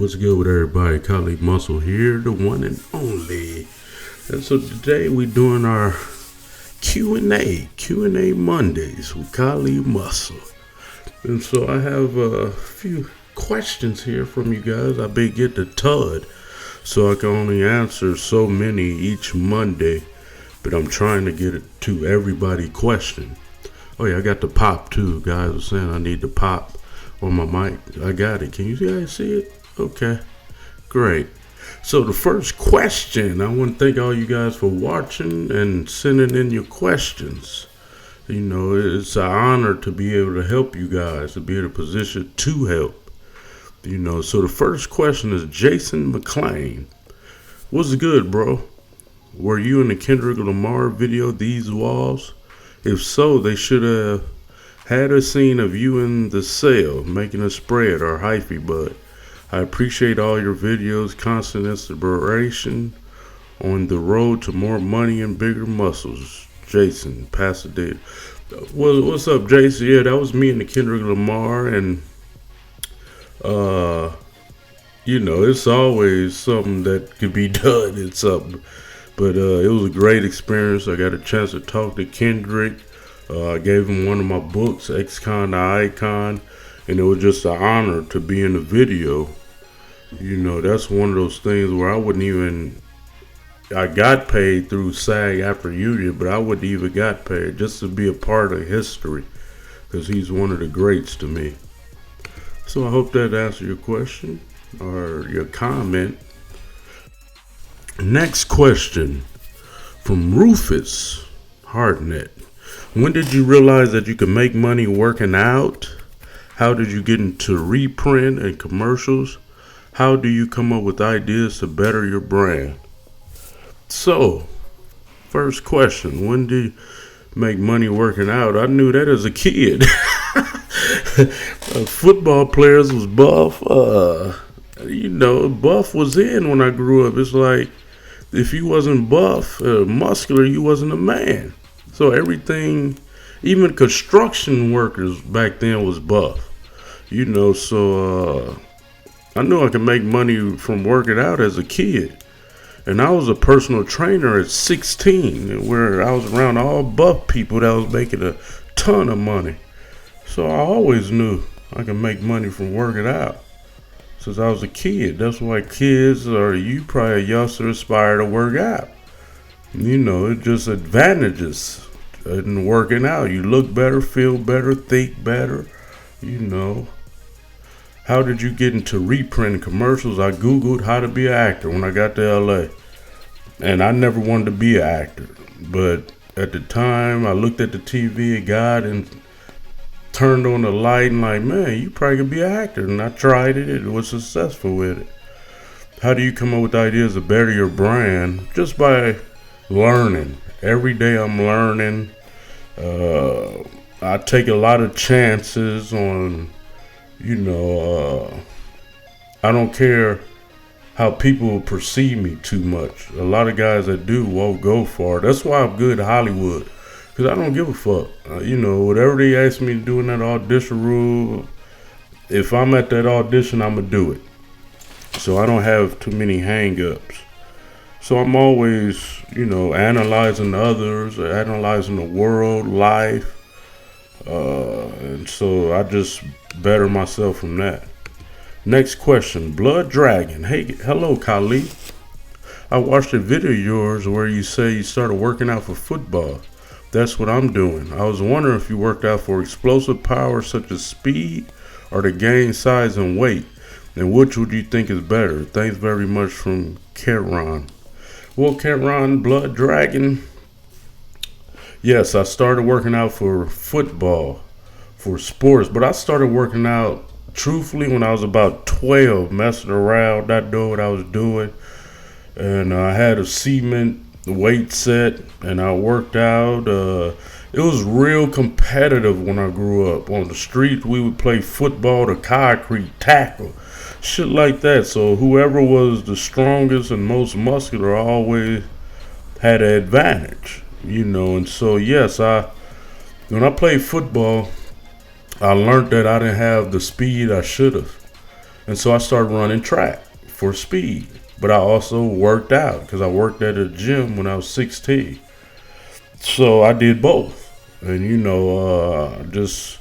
What's good with everybody? Colleague Muscle here, the one and only. And so today we doing our Q&A Mondays with Colleague Muscle. And so I have a few questions here from you guys. I been get the TUD, so I can only answer so many each Monday. But I'm trying to get it to everybody question. Oh yeah, I got the pop too. Guys were saying I need the pop on my mic. I got it. Can you guys see it? Okay, great. So the first question, I want to thank all you guys for watching and sending in your questions. You know, it's an honor to be able to help you guys, to be in a position to help. You know, so the first question is Jason McClain. What's good, bro? Were you in the Kendrick Lamar video, These Walls? If so, they should have had a scene of you in the cell making a spread or hyphy, but I appreciate all your videos, constant inspiration on the road to more money and bigger muscles. Jason, Pasadena. Well, what's up, Jason? Yeah, that was me and the Kendrick Lamar, and you know, it's always something that could be done. It's something, but it was a great experience. I got a chance to talk to Kendrick. I gave him one of my books, Ex-Con to Icon, and it was just an honor to be in the video. You know, that's one of those things where I got paid through SAG after Union, but I wouldn't even got paid just to be a part of history, because he's one of the greats to me. So I hope that answered your question or your comment. Next question from Rufus Hartnett. When did you realize that you could make money working out? How did you get into reprint and commercials? How do you come up with ideas to better your brand? So, first question, when did you make money working out? I knew that as a kid. Football players was buff. You know, buff was in when I grew up. It's like, if you wasn't buff, muscular, you wasn't a man. So everything, even construction workers back then was buff. You know, so I knew I could make money from working out as a kid. And I was a personal trainer at 16, where I was around all buff people that was making a ton of money. So I always knew I could make money from working out since I was a kid. That's why kids, or you probably a youngster, aspire to work out. You know, it's just advantages in working out. You look better, feel better, think better, you know. How did you get into reprint commercials? I Googled how to be an actor when I got to LA. And I never wanted to be an actor. But at the time, I looked at the TV and God and turned on the light and like, man, you probably could be an actor. And I tried it and was successful with it. How do you come up with ideas to better your brand? Just by learning. Every day I'm learning. I take a lot of chances on, you know, I don't care how people perceive me too much. A lot of guys that do won't go for it. That's why I'm good at Hollywood, because I don't give a fuck. You know, whatever they ask me to do in that audition room, if I'm at that audition, I'm going to do it. So I don't have too many hang-ups. So I'm always, you know, analyzing others, analyzing the world, life. And so I just better myself from that. Next question, Blood Dragon. Hey, hello, Kali. I watched a video of yours where you say you started working out for football. That's what I'm doing. I was wondering if you worked out for explosive power such as speed or to gain size and weight. And which would you think is better? Thanks very much from Karen. Well, Karen, Blood Dragon. Yes, I started working out for football, for sports, but I started working out truthfully when I was about 12, messing around, not knowing what I was doing. And I had a cement weight set, and I worked out. It was real competitive when I grew up. On the streets, we would play football to concrete, tackle, shit like that. So whoever was the strongest and most muscular always had an advantage. You know, and so yes, when I played football, I learned that I didn't have the speed I should have. And so I started running track for speed. But I also worked out because I worked at a gym when I was 16. So I did both. And just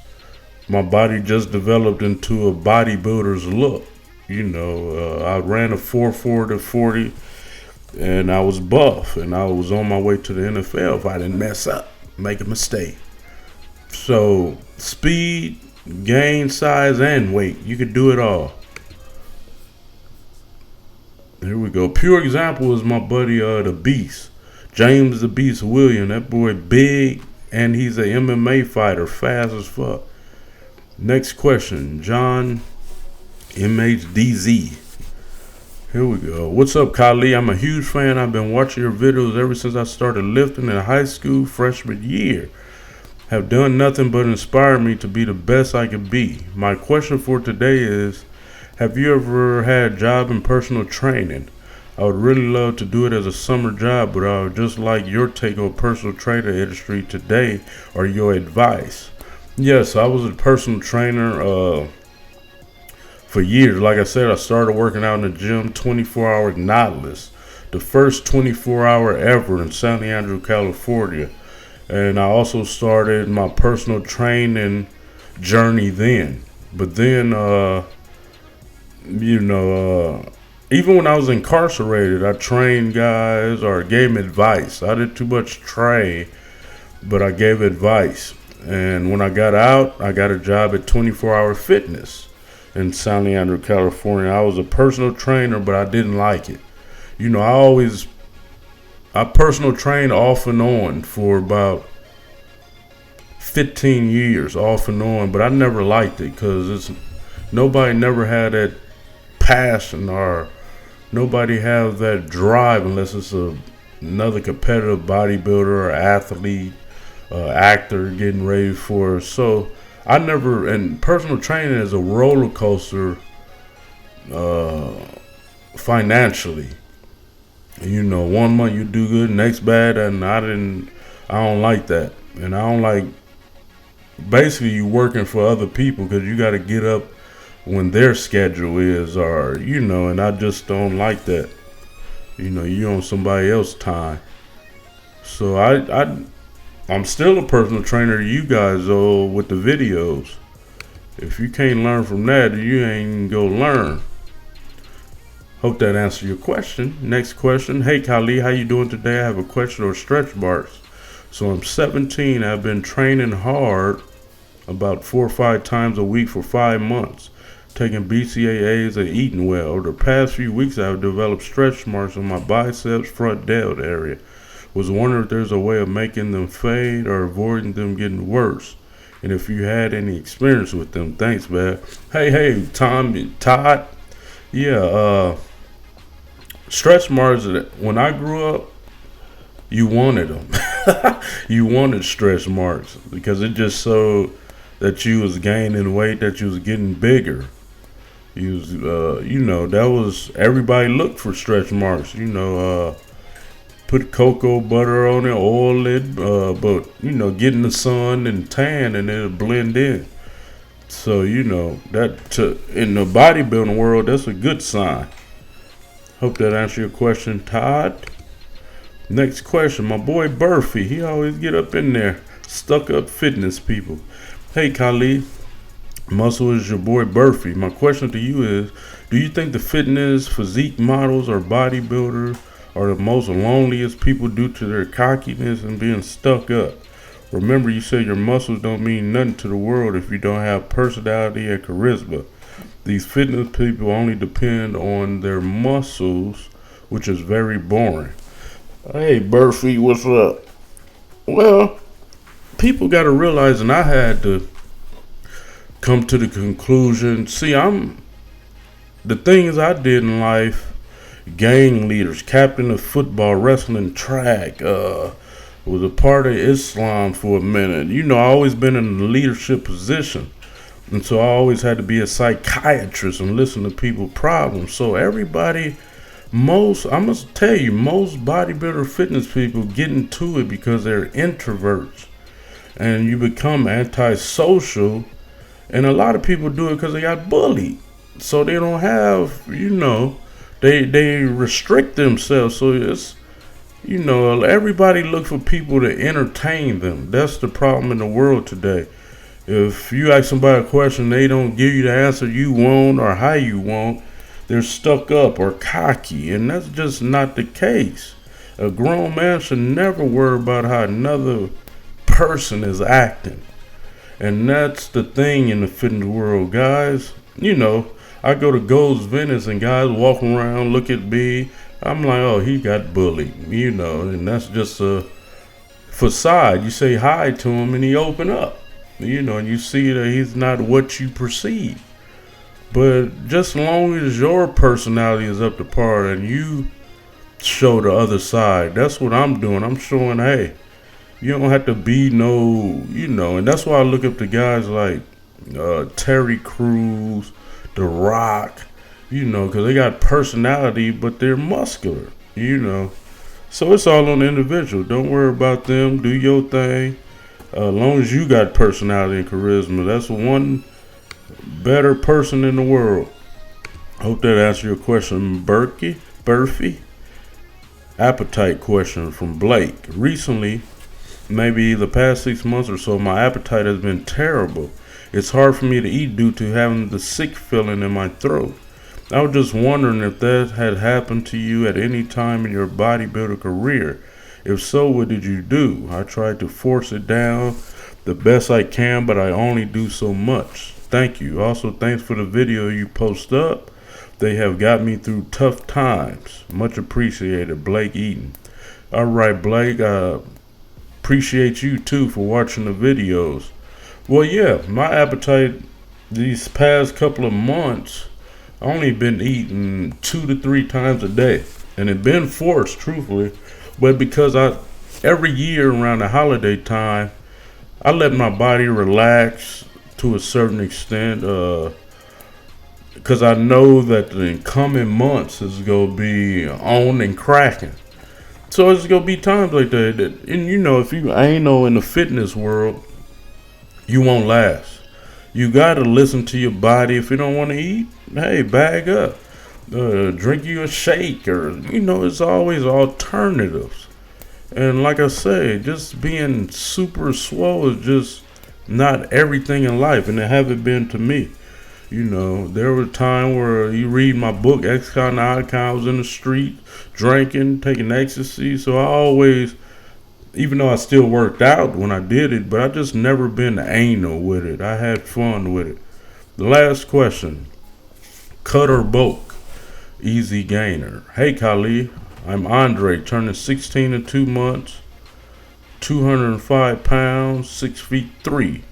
my body just developed into a bodybuilder's look. I ran a 4.4 to 40 and I was buff and I was on my way to the NFL if I didn't mess up, make a mistake. So speed, gain, size, and weight, you could do it all. Here we go. Pure example is my buddy, the Beast, James the Beast Williams. That boy big, and he's a MMA fighter, fast as fuck. Next question, John MHDZ. Here we go. What's up, Kali? I'm a huge fan. I've been watching your videos ever since I started lifting in high school freshman year. Have done nothing but inspire me to be the best I can be. My question for today is, have you ever had a job in personal training? I would really love to do it as a summer job, but I would just like your take on personal trainer industry today or your advice. Yes, I was a personal trainer for years. Like I said, I started working out in the gym 24 hours Nautilus, the first 24-hour ever in San Leandro, California. And I also started my personal training journey then. But then, even when I was incarcerated, I trained guys or gave them advice. I didn't too much train, but I gave advice. And when I got out, I got a job at 24-Hour Fitness in San Leandro, California. I was a personal trainer, but I didn't like it. I personal trained off and on for about 15 years, off and on, but I never liked it because nobody never had that passion or nobody have that drive unless it's another competitive bodybuilder or athlete, actor getting ready for. So and personal training is a roller coaster financially. 1 month you do good, next bad, and I don't like that. And I don't like, basically you working for other people because you got to get up when their schedule is, and I just don't like that. You on somebody else's time. So I'm still a personal trainer to you guys though with the videos. If you can't learn from that, you ain't go learn. Hope that answered your question. Next question. Hey Kali, how you doing today? I have a question on stretch marks. So I'm 17. I've been training hard about 4 or 5 times a week for 5 months, taking BCAAs and eating well. The past few weeks I've developed stretch marks on my biceps, front delt area. Was wondering if there's a way of making them fade or avoiding them getting worse. And if you had any experience with them. Thanks, man. Hey, Todd. Yeah, stretch marks, when I grew up, you wanted them. You wanted stretch marks because it just showed that you was gaining weight, that you was getting bigger. You was, that was, everybody looked for stretch marks. Put cocoa butter on it, oil it, but get in the sun and tan, and it'll blend in. So in the bodybuilding world, that's a good sign. Hope that answered your question, Todd. Next question, my boy Burfy. He always get up in there, stuck up fitness people. Hey Kali, Muscle is your boy Burfy. My question to you is, do you think the fitness physique models or bodybuilders are the most loneliest people due to their cockiness and being stuck up? Remember, you said your muscles don't mean nothing to the world if you don't have personality and charisma. These fitness people only depend on their muscles, which is very boring. Hey, Burfy, what's up? Well, people got to realize, and I had to come to the conclusion. See, the things I did in life, gang leaders, captain of football, wrestling, track, was a part of Islam for a minute. I always been in a leadership position. And so I always had to be a psychiatrist and listen to people's problems. So I must tell you, most bodybuilder fitness people get into it because they're introverts. And you become antisocial. And a lot of people do it because they got bullied. So they don't have, they restrict themselves. So it's, everybody look for people to entertain them. That's the problem in the world today. If you ask somebody a question, they don't give you the answer you want or how you want. They're stuck up or cocky, and that's just not the case. A grown man should never worry about how another person is acting. And that's the thing in the fitness world, guys. I go to Gold's Venice and guys walk around, look at me. I'm like, oh, he got bullied, and that's just a facade. You say hi to him and he open up, and you see that he's not what you perceive. But just as long as your personality is up to par and you show the other side, that's what I'm doing. I'm showing, hey, you don't have to be and that's why I look up to guys like Terry Crews, The Rock, because they got personality, but they're muscular, So it's all on the individual. Don't worry about them. Do your thing. As long as you got personality and charisma, that's one better person in the world. Hope that answered your question, Burfy. Appetite question from Blake. Recently, maybe the past 6 months or so, my appetite has been terrible. It's hard for me to eat due to having the sick feeling in my throat. I was just wondering if that had happened to you at any time in your bodybuilder career. If so, what did you do? I tried to force it down the best I can, but I only do so much. Thank you. Also, thanks for the video you post up. They have got me through tough times. Much appreciated, Blake Eaton. All right, Blake, appreciate you too for watching the videos. Well, yeah, my appetite these past couple of months, I only been eating 2 to 3 times a day, and it been forced, truthfully, but because every year around the holiday time, I let my body relax to a certain extent, because I know that the coming months is gonna be on and cracking. So it's gonna be times like that, and if you ain't in the fitness world, you won't last. You gotta listen to your body. If you don't want to eat, hey, bag up. Drink you a shake, or it's always alternatives. And like I say, just being super swole is just not everything in life, and it haven't been to me. There was a time where you read my book, X-Con, Icon, I was in the street, drinking, taking ecstasy. So I always, even though I still worked out when I did it, but I just never been anal with it. I had fun with it. The last question, cut or bulk? Easy gainer. Hey, Kali, I'm Andre, turning 16 in 2 months, 205 pounds, 6 feet 3,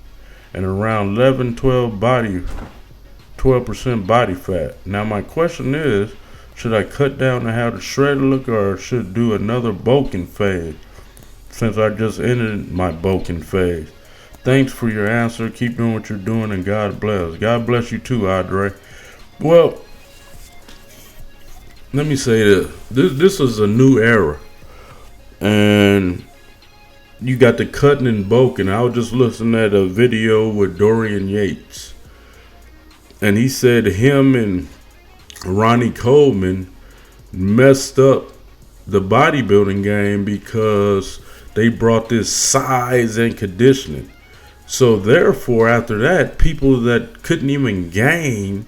and around 12% body fat. Now my question is, should I cut down to have the shredded look, or should do another bulking phase, since I just ended my bulking phase? Thanks for your answer. Keep doing what you're doing, and God bless. God bless you too, Andre. Well, let me say this. This is a new era, and you got the cutting and bulking. I was just listening at a video with Dorian Yates, and he said him and Ronnie Coleman messed up the bodybuilding game because they brought this size and conditioning. So therefore, after that, people that couldn't even gain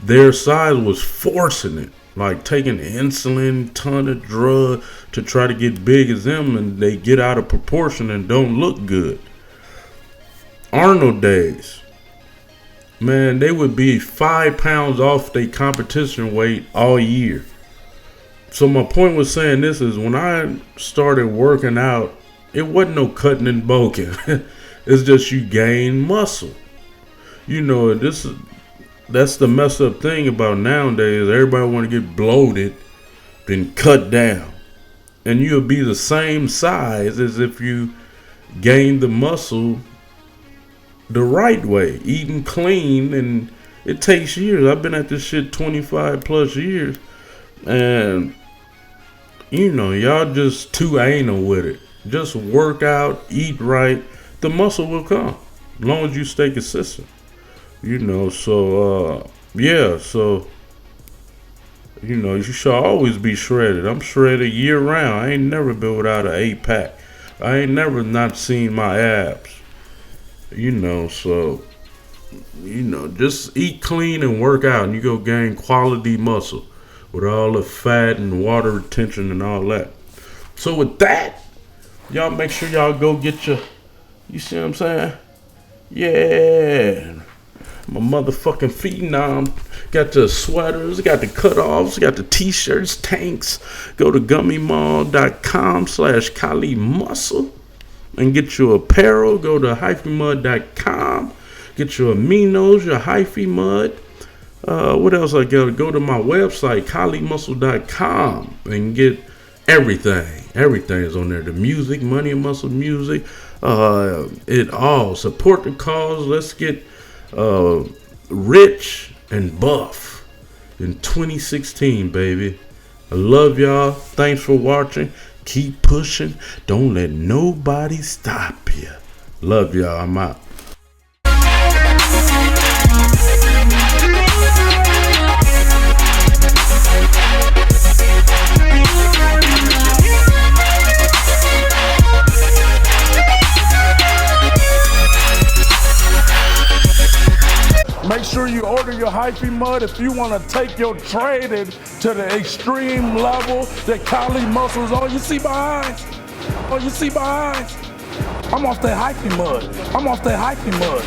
their size was forcing it, like taking insulin, ton of drug to try to get big as them, and they get out of proportion and don't look good. Arnold days, man, they would be 5 pounds off their competition weight all year. So my point was saying this is, when I started working out, it wasn't no cutting and bulking. It's just you gain muscle. That's the messed up thing about nowadays. Everybody want to get bloated, then cut down. And you'll be the same size as if you gained the muscle the right way, eating clean. And it takes years. I've been at this shit 25 plus years, and y'all just too anal with it. Just work out, eat right, the muscle will come, as long as you stay consistent. So yeah, so you should always be shredded. I'm shredded year round. I ain't never been without an 8 pack. I ain't never not seen my abs. So just eat clean and work out, and you go gain quality muscle with all the fat and water retention and all that. So with that, y'all make sure y'all go get your. You see what I'm saying? Yeah. My motherfucking phenom. Got the sweaters, got the cutoffs, got the t-shirts, tanks. Go to gummymall.com/Kali Muscle and get your apparel. Go to hyphymud.com. Get your aminos, your hyphy mud. What else I got? Go to my website, kalimuscle.com, and get everything. Everything is on there. The music, Money and Muscle music. It all. Support the cause. Let's get rich and buff in 2016, baby. I love y'all. Thanks for watching. Keep pushing. Don't let nobody stop you. Love y'all. I'm out. Make sure you order your hyphy mud if you want to take your trading to the extreme level that Kali Muscle's on. You see behind? Oh, you see behind? I'm off that hyphy mud. I'm off that hyphy mud.